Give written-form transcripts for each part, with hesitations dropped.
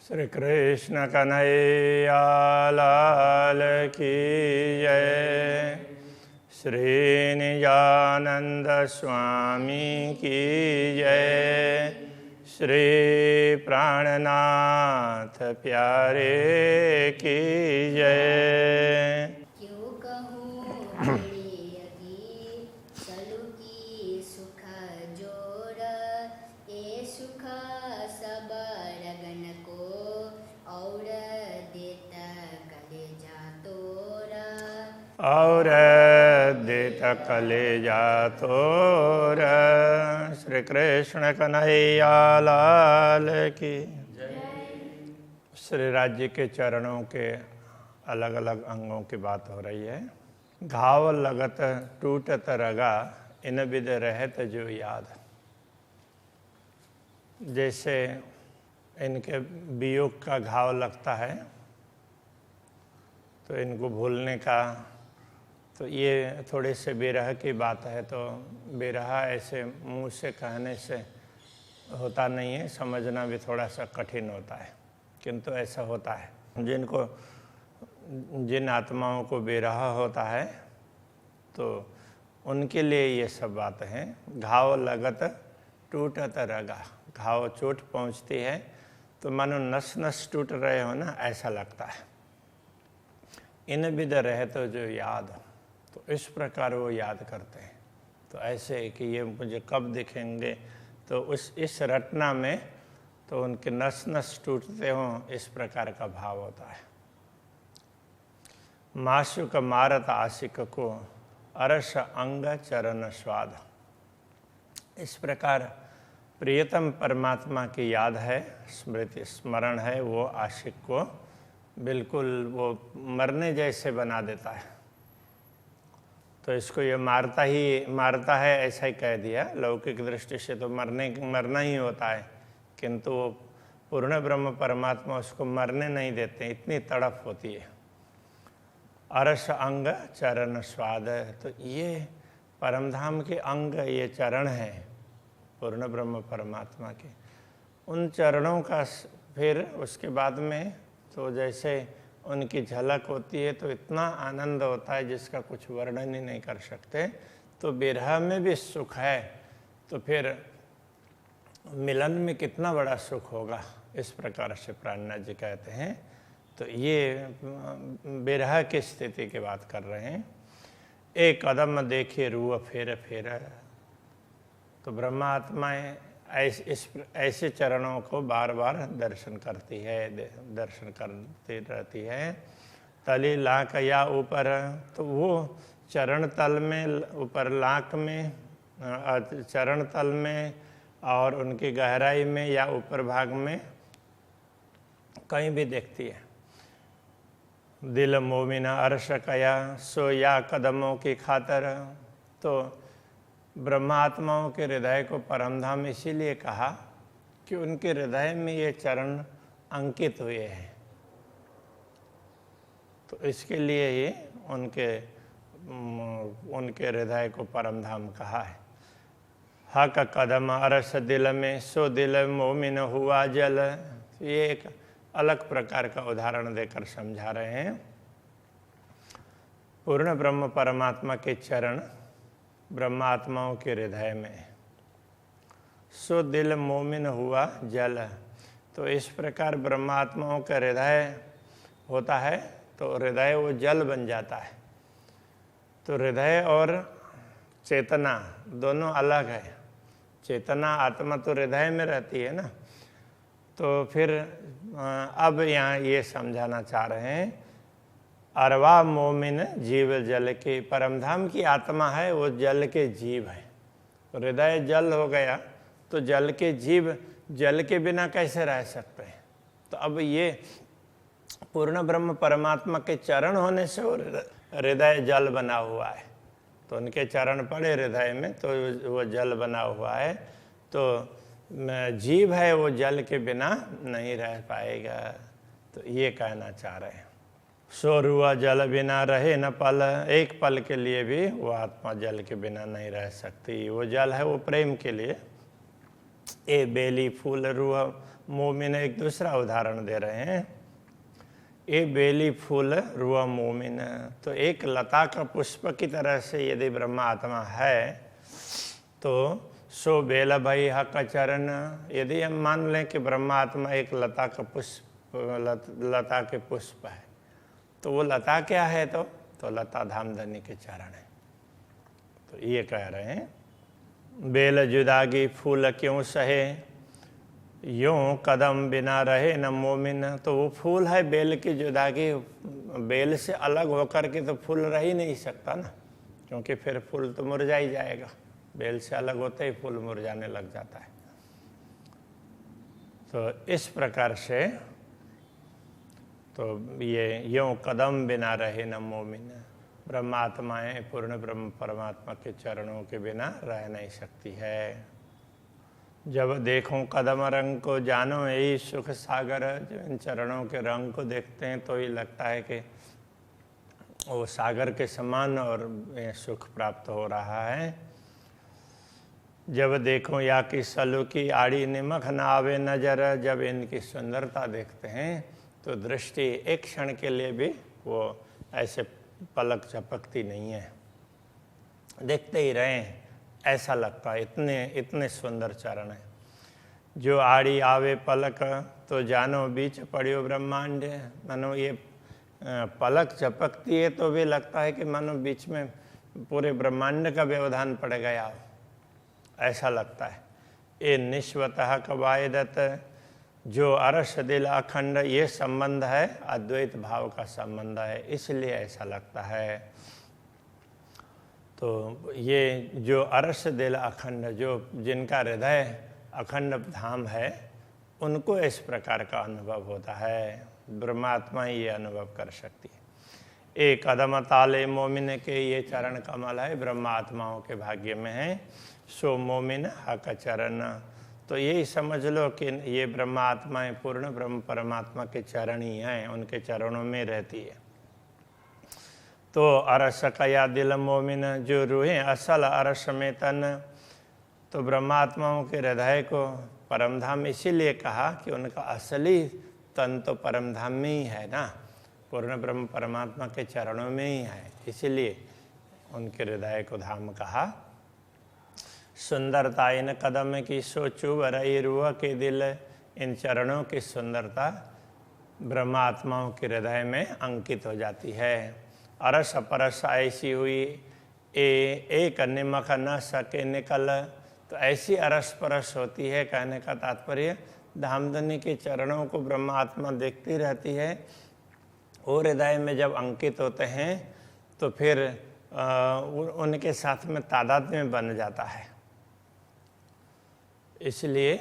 श्री कृष्ण कन्हैया लाल की जय। श्री निजानंद स्वामी की जय। श्री प्राणनाथ प्यारे की जय। क्यों कहूँ की सलुकी सुख जोर, ए सुख सब रगन को और देता कलेजा तोरा। और देता कलेजा तोरा। श्री कृष्ण कन्हैया लाल की श्री राज्य के चरणों के अलग अलग अंगों की बात हो रही है। घाव लगत टूटत रगा, इन विद रहत जो याद। जैसे इनके वियोग का घाव लगता है तो इनको भूलने का, तो ये थोड़े से विरह की बात है। तो विरह ऐसे मुंह से कहने से होता नहीं है, समझना भी थोड़ा सा कठिन होता है, किंतु ऐसा होता है। जिन आत्माओं को विरह होता है तो उनके लिए ये सब बातें हैं। घाव लगत टूटत रगा, घाव चोट पहुंचती है तो मानो नस नस टूट रहे हो ना, ऐसा लगता है। इन विद रहे तो जो याद, तो इस प्रकार वो याद करते हैं। तो ऐसे कि ये मुझे कब दिखेंगे, तो इस रटना में तो उनके नस नस टूटते हों, इस प्रकार का भाव होता है। माशुक मारत आशिक को अरस अंग चरण स्वाद। इस प्रकार प्रियतम परमात्मा की याद है, स्मृति स्मरण है, वो आशिक को बिल्कुल वो मरने जैसे बना देता है। तो इसको ये मारता है ऐसा ही कह दिया। लौकिक दृष्टि से तो मरना ही होता है, किंतु वो पूर्ण ब्रह्म परमात्मा उसको मरने नहीं देते, इतनी तड़प होती है। अरस अंग चरण स्वाद, तो ये परमधाम के अंग, ये चरण है पूर्ण ब्रह्म परमात्मा के। उन चरणों का फिर उसके बाद में तो जैसे उनकी झलक होती है तो इतना आनंद होता है जिसका कुछ वर्णन ही नहीं कर सकते। तो विरह में भी सुख है, तो फिर मिलन में कितना बड़ा सुख होगा, इस प्रकार से प्राणनाथ जी कहते हैं। तो ये विरह की स्थिति की बात कर रहे हैं। एक कदम देखे रूह फेर फेर, तो ब्रह्मात्माएं ऐसे चरणों को बार बार दर्शन करती रहती है। तली लाख या ऊपर, तो वो चरण तल में, ऊपर लाख में, चरण तल में और उनकी गहराई में या ऊपर भाग में कहीं भी देखती है। दिल मोमिना अर्श कया सो या कदमों की खातर, तो ब्रह्मात्माओं के हृदय को परमधाम इसीलिए कहा कि उनके हृदय में ये चरण अंकित हुए हैं, तो इसके लिए ही उनके हृदय को परमधाम कहा है। हक कदम अरस दिल में सो दिल मोमिन हुआ जल, ये एक अलग प्रकार का उदाहरण देकर समझा रहे हैं। पूर्ण ब्रह्म परमात्मा के चरण ब्रह्मात्माओं के हृदय में, सो दिल मोमिन हुआ जल, तो इस प्रकार ब्रह्मात्माओं का हृदय होता है तो हृदय वो जल बन जाता है। तो हृदय और चेतना दोनों अलग है। चेतना आत्मा तो हृदय में रहती है ना। तो फिर अब यहाँ ये समझाना चाह रहे हैं, अरवा मोमिन जीव जल के, परमधाम की आत्मा है वो जल के जीव है। हृदय जल हो गया तो जल के जीव जल के बिना कैसे रह सकते हैं। तो अब ये पूर्ण ब्रह्म परमात्मा के चरण होने से वो हृदय जल बना हुआ है। तो उनके चरण पड़े हृदय में तो वो जल बना हुआ है। तो जीव है वो जल के बिना नहीं रह पाएगा, तो ये कहना चाह रहे हैं। सोरुआ जल बिना रहे न पल, एक पल के लिए भी वो आत्मा जल के बिना नहीं रह सकती। वो जल है वो प्रेम के लिए। ए बेली फूल रूह मोमिन एक दूसरा उदाहरण दे रहे हैं। ए बेली फूल रूह मोमिन, तो एक लता का पुष्प की तरह से यदि ब्रह्म आत्मा है तो सो बेला भाई हक चरण, यदि हम मान लें कि ब्रह्म आत्मा एक लता का पुष्प, लता के पुष्प है, तो वो लता क्या है? तो लता धामधनी के चरण है। तो ये कह रहे हैं बेल जुदागी फूल क्यों सहे, यूं कदम बिना रहे न मोमिन। तो वो फूल है बेल की जुदागी, बेल से अलग होकर के तो फूल रह ही नहीं सकता ना, क्योंकि फिर फूल तो मुरझा ही जाएगा। बेल से अलग होते ही फूल मुरझाने लग जाता है। तो इस प्रकार से तो ये यूं कदम बिना रहे न मोमिन, ब्रह्मात्माएं पूर्ण ब्रह्म परमात्मा के चरणों के बिना रह नहीं सकती है। जब देखो कदम रंग को जानो यही सुख सागर, जब इन चरणों के रंग को देखते हैं तो ये लगता है कि वो सागर के समान और सुख प्राप्त हो रहा है। जब देखो या कि सलू की आड़ी निमख न आवे नजर, जब इनकी सुंदरता देखते हैं तो दृष्टि एक क्षण के लिए भी वो ऐसे पलक झपकती नहीं है, देखते ही रहें ऐसा लगता है, इतने सुंदर चरण है। जो आड़ी आवे पलक तो जानो बीच पड़ियो ब्रह्मांड, मानो ये पलक झपकती है तो भी लगता है कि मानो बीच में पूरे ब्रह्मांड का व्यवधान पड़ गया, ऐसा लगता है। ये निश्वतः कवायदत, जो अरस दिल अखंड, ये संबंध है अद्वैत भाव का संबंध है, इसलिए ऐसा लगता है। तो ये जो अरस दिल अखंड, जो जिनका हृदय अखंड धाम है, उनको इस प्रकार का अनुभव होता है। ब्रह्मात्मा ये अनुभव कर सकती है। एक कदम ताले मोमिन के, ये चरण कमल है ब्रह्मात्माओं के भाग्य में है। सो मोमिन हक चरण, तो यही समझ लो कि ये ब्रह्मात्माएं पूर्ण ब्रह्म परमात्मा के चरण ही हैं, उनके चरणों में रहती है। तो अरस कया दिल मोमिन, जो रूहें असल अरस में तन, तो ब्रह्मात्माओं के हृदय को परमधाम इसीलिए कहा कि उनका असली तन तो परमधाम में ही है ना, पूर्ण ब्रह्म परमात्मा के चरणों में ही है, इसीलिए उनके हृदय को धाम कहा। सुंदरता इन कदम की सोचू वरई रूह के दिल, इन चरणों की सुंदरता ब्रह्मात्माओं के हृदय में अंकित हो जाती है। अरस परस ऐसी हुई एक निमक न सके निकल, तो ऐसी अरस परस होती है। कहने का तात्पर्य धामधनी के चरणों को ब्रह्मात्मा देखती रहती है और हृदय में जब अंकित होते हैं तो फिर उनके साथ में तादाद में बन जाता है। इसलिए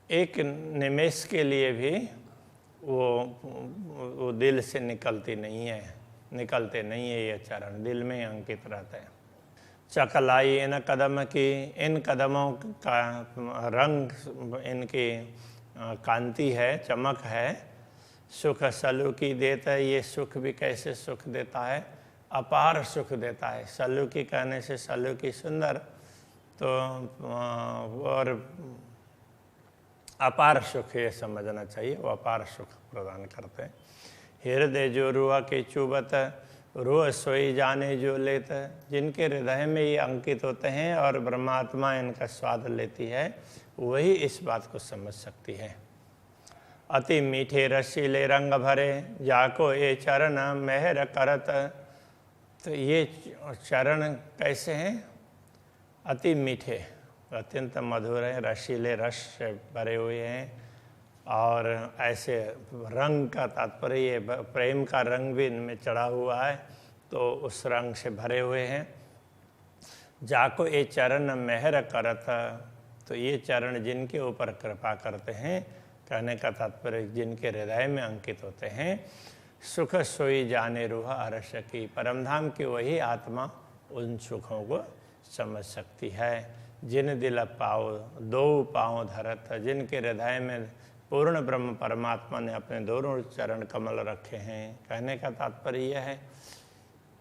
एक निमेष के लिए भी वो दिल से निकलते नहीं है ये चरण, दिल में अंकित रहते हैं। चकलाई इन कदम की, इन कदमों का रंग, इनकी कांति है, चमक है। सुख सलूकी देता है, ये सुख भी कैसे सुख देता है? अपार सुख देता है। सलूकी कहने से सलूकी सुंदर, तो और अपार सुख ये समझना चाहिए, वो अपार सुख प्रदान करते हैं। हृदय जो रुआ के चुबत, रूह सोई जाने जो लेत, जिनके हृदय में ये अंकित होते हैं और ब्रह्मात्मा इनका स्वाद लेती है, वही इस बात को समझ सकती है। अति मीठे रसीले रंग भरे, जाको ये चरण मेहर करत, तो ये चरण कैसे हैं? अति मीठे, अत्यंत मधुर हैं, रसीले रस से भरे हुए हैं, और ऐसे रंग का तात्पर्य ये प्रेम का रंग भी इनमें चढ़ा हुआ है, तो उस रंग से भरे हुए हैं। जाको ये चरण मेहर करत, तो ये चरण जिनके ऊपर कृपा करते हैं, कहने का तात्पर्य जिनके हृदय में अंकित होते हैं। सुख सोई जाने रूह अरस की, परमधाम की वही आत्मा उन सुखों को समझ सकती है। जिन दिल पाओ दो पाँव धरत, जिनके हृदय में पूर्ण ब्रह्म परमात्मा ने अपने दोनों चरण कमल रखे हैं। कहने का तात्पर्य यह है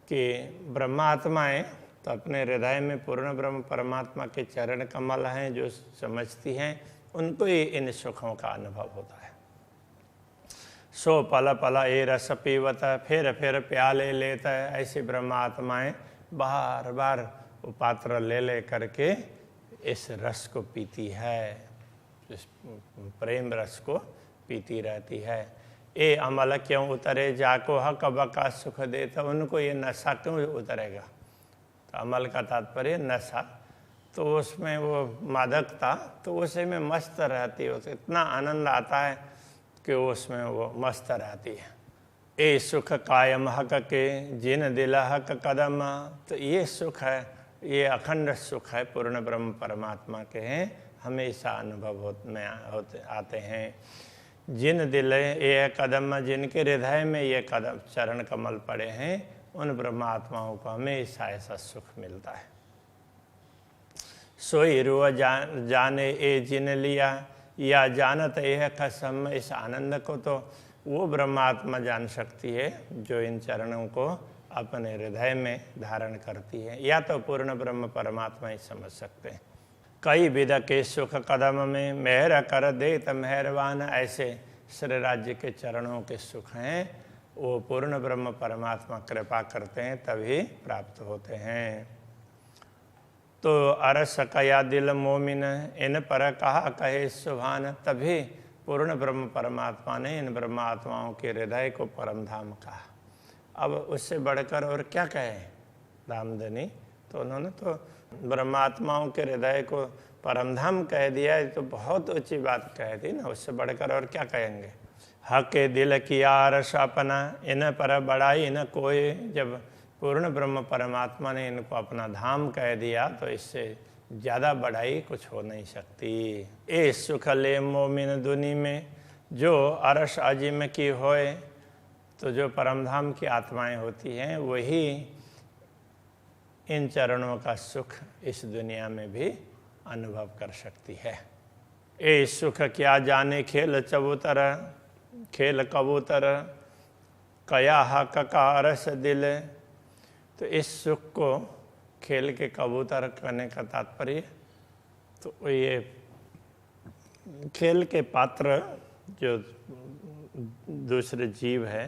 कि ब्रह्मात्माएं तो अपने हृदय में पूर्ण ब्रह्म परमात्मा के चरण कमल हैं, जो समझती हैं उनको ही इन सुखों का अनुभव होता है। सो पल पल ए रस पीवत, फिर प्याले लेता है। ऐसी ब्रह्मात्माएं बार बार वो पात्र ले करके इस रस को पीती है, इस प्रेम रस को पीती रहती है। ए अमल क्यों उतरे जाको हक बका सुख देता, उनको ये नशा क्यों उतरेगा? तो अमल का तात्पर्य नशा, तो उसमें वो मादकता, तो उसी में मस्त रहती है, उसे इतना आनंद आता है कि उसमें वो मस्त रहती है। ए सुख कायम हक के जिन दिल हक कदम, तो ये सुख है, ये अखंड सुख है, पूर्ण ब्रह्म परमात्मा के हैं, हमेशा अनुभव में आते हैं। जिन दिल ये कदम, जिनके हृदय में ये कदम चरण कमल पड़े हैं, उन ब्रह्मात्माओं को हमेशा ऐसा सुख मिलता है। सोई रुआ जाने ए जिन लिया, या जानत यह कसम, इस आनंद को तो वो ब्रह्मात्मा जान सकती है जो इन चरणों को अपने हृदय में धारण करती है, या तो पूर्ण ब्रह्म परमात्मा ही समझ सकते हैं। कई विध के सुख कदम में मेहर कर दे त मेहरबान, ऐसे श्री राज्य के चरणों के सुख हैं, वो पूर्ण ब्रह्म परमात्मा कृपा करते हैं तभी प्राप्त होते हैं। तो अरस कया दिल मोमिन, इन पर कहा कहे सुभान, तभी पूर्ण ब्रह्म परमात्मा ने इन ब्रह्मात्माओं के हृदय को परम धाम कहा। अब उससे बढ़कर और क्या कहें रामधनी? तो उन्होंने तो ब्रह्मात्माओं के हृदय को परम धाम कह दिया, ये तो बहुत ऊंची बात कह दी ना, उससे बढ़कर और क्या कहेंगे? हक दिल किया रस अपना, इन पर बड़ाई न कोई। जब पूर्ण ब्रह्म परमात्मा ने इनको अपना धाम कह दिया तो इससे ज़्यादा बढ़ाई कुछ हो नहीं सकती। ए सुख ले मोमिन दुनी में, जो अरस अजिम की होए, तो जो परमधाम की आत्माएं होती हैं वही इन चरणों का सुख इस दुनिया में भी अनुभव कर सकती है। ए सुख क्या जाने खेल चबूतर, खेल कबूतर कया हक का अरस दिल। तो इस सुख को खेल के कबूतर करने का तात्पर्य, तो ये खेल के पात्र जो दूसरे जीव है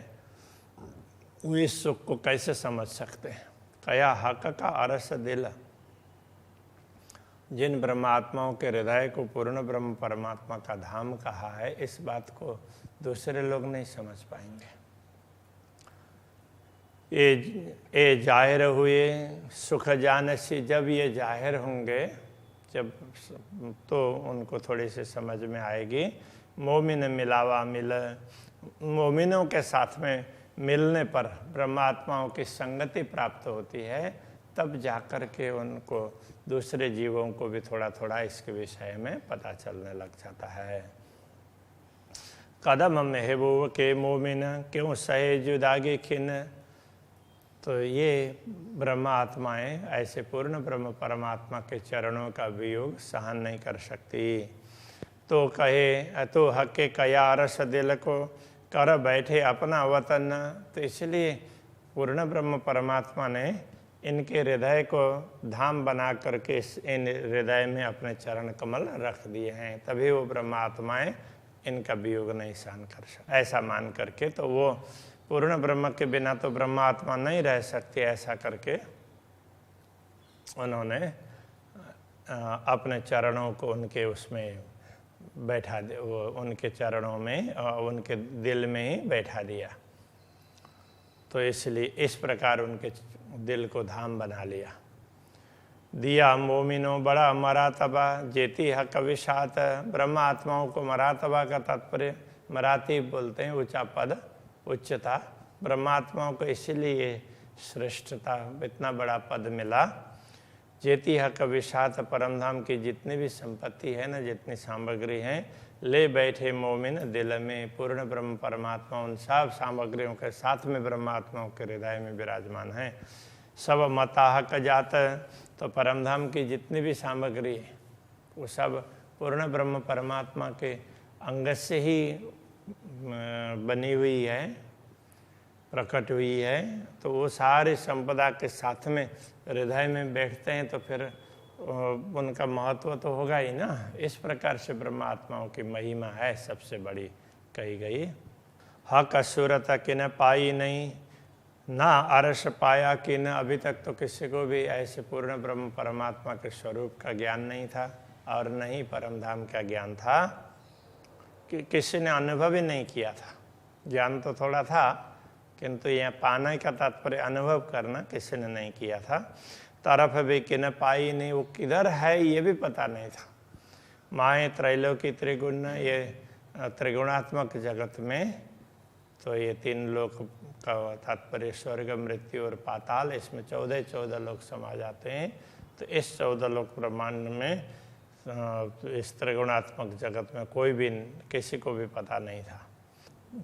वो इस सुख को कैसे समझ सकते हैं? कया हक का अरस दिल, जिन ब्रह्मात्माओं के हृदय को पूर्ण ब्रह्म परमात्मा का धाम कहा है, इस बात को दूसरे लोग नहीं समझ पाएंगे। ये जाहिर हुए सुख जानसी, जब ये जाहिर होंगे, जब तो उनको थोड़ी सी समझ में आएगी। मोमिन मिलावा मिल, मोमिनों के साथ में मिलने पर ब्रह्मात्माओं की संगति प्राप्त होती है, तब जाकर के उनको दूसरे जीवों को भी थोड़ा थोड़ा इसके विषय में पता चलने लग जाता है। कदम महबूब के मोमिन, क्यों सहे जुदागी खिन। तो ये ब्रह्म आत्माएं ऐसे पूर्ण ब्रह्म परमात्मा के चरणों का वियोग सहन नहीं कर सकती। तो कहे तो हके कया रस दिल को, कर बैठे अपना वतन। तो इसलिए पूर्ण ब्रह्म परमात्मा ने इनके हृदय को धाम बना करके इन हृदय में अपने चरण कमल रख दिए हैं, तभी वो ब्रह्मात्माएं इनका वियोग नहीं सहन कर सकते। ऐसा मान करके तो वो पूर्ण ब्रह्म के बिना तो ब्रह्मात्मा नहीं रह सकती, ऐसा करके उन्होंने अपने चरणों को उनके उसमें बैठा दे, वो उनके चरणों में उनके दिल में ही बैठा दिया। तो इसलिए इस प्रकार उनके दिल को धाम बना लिया। दिया मोमिनो बड़ा मरातबा, जेती हक विशात। ब्रह्म आत्माओं को मरातबा का तात्पर्य, मराती बोलते हैं ऊंचा पद, उच्चता। ब्रह्मात्माओं को इसीलिए श्रेष्ठता, इतना बड़ा पद मिला। जेती हक विशात, परमधाम की जितनी भी संपत्ति है ना, जितनी सामग्री है, ले बैठे मोमिन दिल में। पूर्ण ब्रह्म परमात्मा उन सब सामग्रियों के साथ में ब्रह्मात्माओं के हृदय में विराजमान है। सब मता हक जात, तो परमधाम की जितनी भी सामग्री है वो सब पूर्ण ब्रह्म परमात्मा के अंग से ही बनी हुई है। प्रकट हुई है, तो वो सारी संपदा के साथ में हृदय में बैठते हैं तो फिर उनका महत्व तो होगा ही ना। इस प्रकार से ब्रह्मात्माओं की महिमा है सबसे बड़ी कही गई। हक असुरत कि न पाई नहीं, ना अरस पाया कि न, अभी तक तो किसी को भी ऐसे पूर्ण ब्रह्म परमात्मा के स्वरूप का ज्ञान नहीं था और न ही परम धाम का ज्ञान था, कि किसी ने अनुभव ही नहीं किया था। ज्ञान तो थोड़ा था, किंतु यह पाने का तात्पर्य अनुभव करना किसी ने नहीं किया था। तरफ भी कि न पाई नहीं, वो किधर है ये भी पता नहीं था। माए त्रैलोकी त्रिगुण, ये त्रिगुणात्मक जगत में तो ये 3 लोक का तात्पर्य स्वर्ग, मृत्यु और पाताल, इसमें 14 लोक समा जाते हैं। तो इस 14 लोक ब्रह्मांड में इस त्रिगुणात्मक जगत में कोई भी किसी को भी पता नहीं था।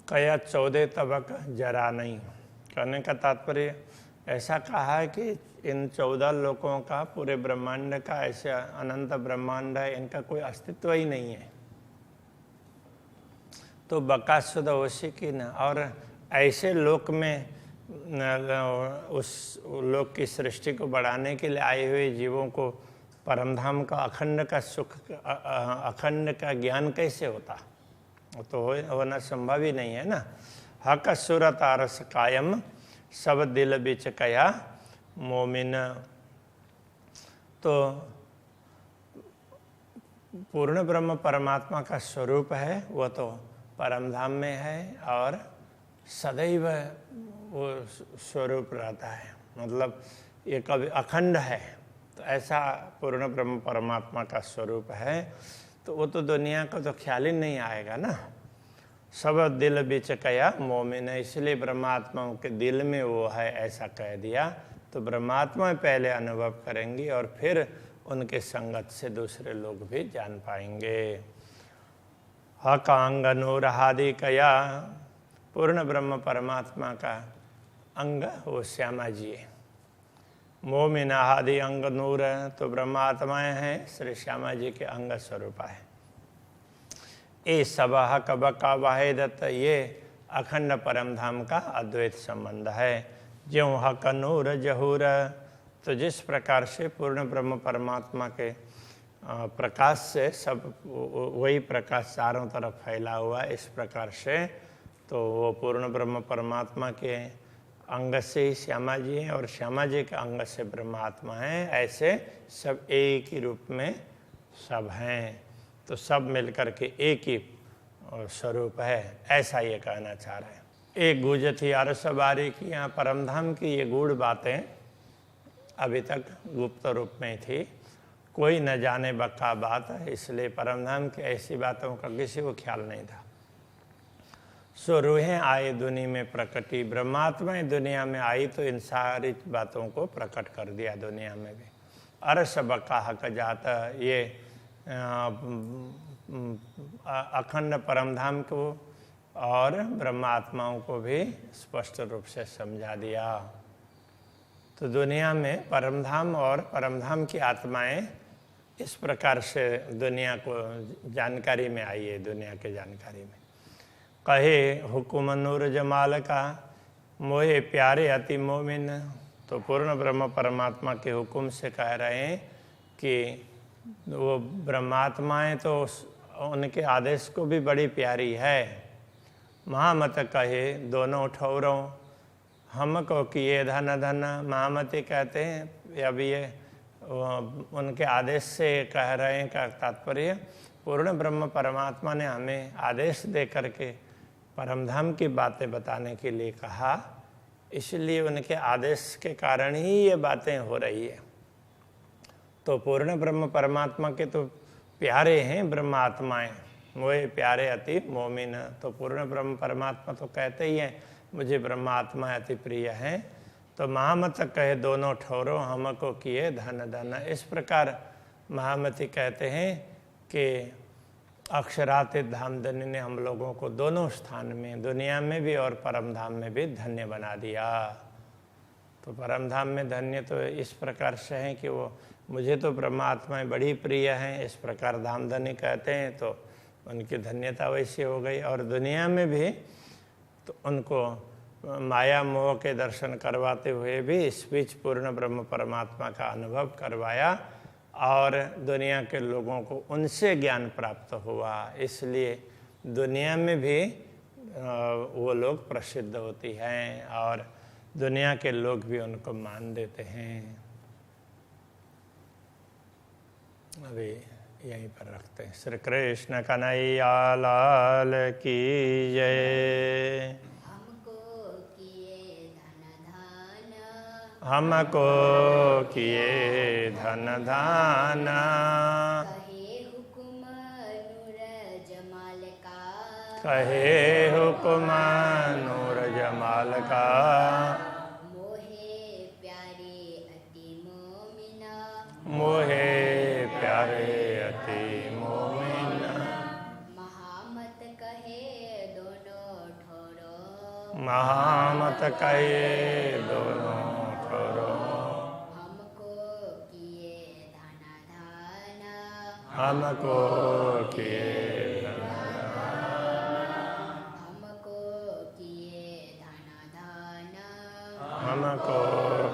कया 14 तबक जरा नहीं, कहने का तात्पर्य ऐसा कहा है कि इन 14 लोकों का, पूरे ब्रह्मांड का, ऐसे अनंत ब्रह्मांड है, इनका कोई अस्तित्व ही नहीं है। तो बकासुद ओशी की न, और ऐसे लोक में उस लोक की सृष्टि को बढ़ाने के लिए आए हुए जीवों को परमधाम का अखंड का सुख, अखंड का ज्ञान कैसे होता? वो तो होना संभव ही नहीं है ना। हक सूरत आरस कायम, सब दिल बिच कया मोमिन। तो पूर्ण ब्रह्म परमात्मा का स्वरूप है, वो तो परमधाम में है और सदैव वो स्वरूप रहता है, मतलब ये कभी अखंड है। तो ऐसा पूर्ण ब्रह्म परमात्मा का स्वरूप है, तो वो तो दुनिया को तो ख्याल ही नहीं आएगा ना। सब दिल बिच कया मोमिन, इसलिए ब्रह्मात्माओं के दिल में वो है ऐसा कह दिया। तो ब्रह्मात्मा पहले अनुभव करेंगी और फिर उनके संगत से दूसरे लोग भी जान पाएंगे। हकांग नूर हादि कया, पूर्ण ब्रह्म परमात्मा का अंग वो श्यामा जी है। मोमिन आदि अंग नूर, तो ब्रह्मात्माएं हैं श्री श्यामा जी के अंग स्वरूप है। ए सब हक बका वाहिदत, ये अखंड परमधाम का अद्वैत संबंध है। ज्यों हक नूर जहूर, तो जिस प्रकार से पूर्ण ब्रह्म परमात्मा के प्रकाश से सब वही प्रकाश चारों तरफ फैला हुआ, इस प्रकार से तो वो पूर्ण ब्रह्म परमात्मा के अंग से ही श्यामा जी हैं और श्यामा जी के अंग से ब्रह्मात्मा हैं। ऐसे सब एक ही रूप में सब हैं, तो सब मिलकर के एक ही स्वरूप है, ऐसा ये कहना चाह रहे हैं। एक गुज थी अरसबारी की, यहाँ परमधाम की ये गूढ़ बातें अभी तक गुप्त रूप में थी, कोई न जाने बक्का बात है, इसलिए परमधाम की ऐसी बातों का किसी को ख्याल नहीं था। सो रूहें आए दुनिया में प्रकटी, ब्रह्मात्माएं दुनिया में आई तो इन सारी बातों को प्रकट कर दिया दुनिया में भी। अरस बका हक जाता, ये अखंड परमधाम को और ब्रह्मात्माओं को भी स्पष्ट रूप से समझा दिया। तो दुनिया में परमधाम और परमधाम की आत्माएं इस प्रकार से दुनिया को जानकारी में आई है, दुनिया के जानकारी में। कहे हुकुम नूर जमाल का, मोहे प्यारे अति मोमिन, तो पूर्ण ब्रह्म परमात्मा के हुक्म से कह रहे हैं कि वो ब्रह्मात्माएं तो उनके आदेश को भी बड़ी प्यारी है। महामत कहे दोनों ठौरों, हमको किए धन धन, महामती कहते हैं। अब ये उनके आदेश से कह रहे हैं का तात्पर्य, पूर्ण ब्रह्म परमात्मा ने हमें आदेश दे करके परमधाम की बातें बताने के लिए कहा, इसलिए उनके आदेश के कारण ही ये बातें हो रही है। तो पूर्ण ब्रह्म परमात्मा के तो प्यारे हैं ब्रह्मात्माएं, वही प्यारे अति मोमिन। तो पूर्ण ब्रह्म परमात्मा तो कहते ही हैं मुझे ब्रह्मात्मा अति प्रिय हैं। तो महामत कहे दोनों ठौरों, हमको किए धन धन। इस प्रकार महामती कहते हैं कि अक्षरातीत धामधनी ने हम लोगों को दोनों स्थान में, दुनिया में भी और परमधाम में भी धन्य बना दिया। तो परमधाम में धन्य तो इस प्रकार से है कि वो मुझे तो ब्रह्मात्माएं बड़ी प्रिय हैं, इस प्रकार धामधनी कहते हैं, तो उनकी धन्यता वैसी हो गई। और दुनिया में भी तो उनको माया मोह के दर्शन करवाते हुए भी इस बीच पूर्ण ब्रह्म परमात्मा का अनुभव करवाया और दुनिया के लोगों को उनसे ज्ञान प्राप्त हुआ। इसलिए दुनिया में भी वो लोग प्रसिद्ध होती हैं और दुनिया के लोग भी उनको मान देते हैं। अभी यहीं पर रखते हैं। श्री कृष्ण कन्हैया लाल की जय। हमको किए धन दान, कहे हुक्म नूर जमाल का, मोहे प्यारे अति मोमिना, मोहे प्यारे अति मोमिना, महामत कहे दोनों ठोरो, महामत कहे दोनों ठोरो, हमको किए धन दान, हमको किए हमको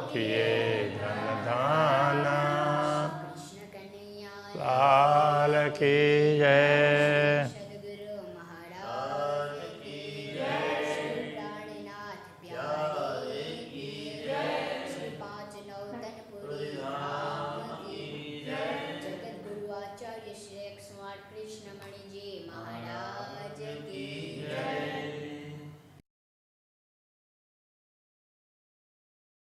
किए धन दान। कृष्ण कन्हैया लाल की जय। सद्गुरु महाराज की जय। श्री प्राणनाथ प्यारे की जय। श्री पांच नौतनपुरी धाम की जय। जगत गुरु आचार्य श्री 108 कृष्णमणि जी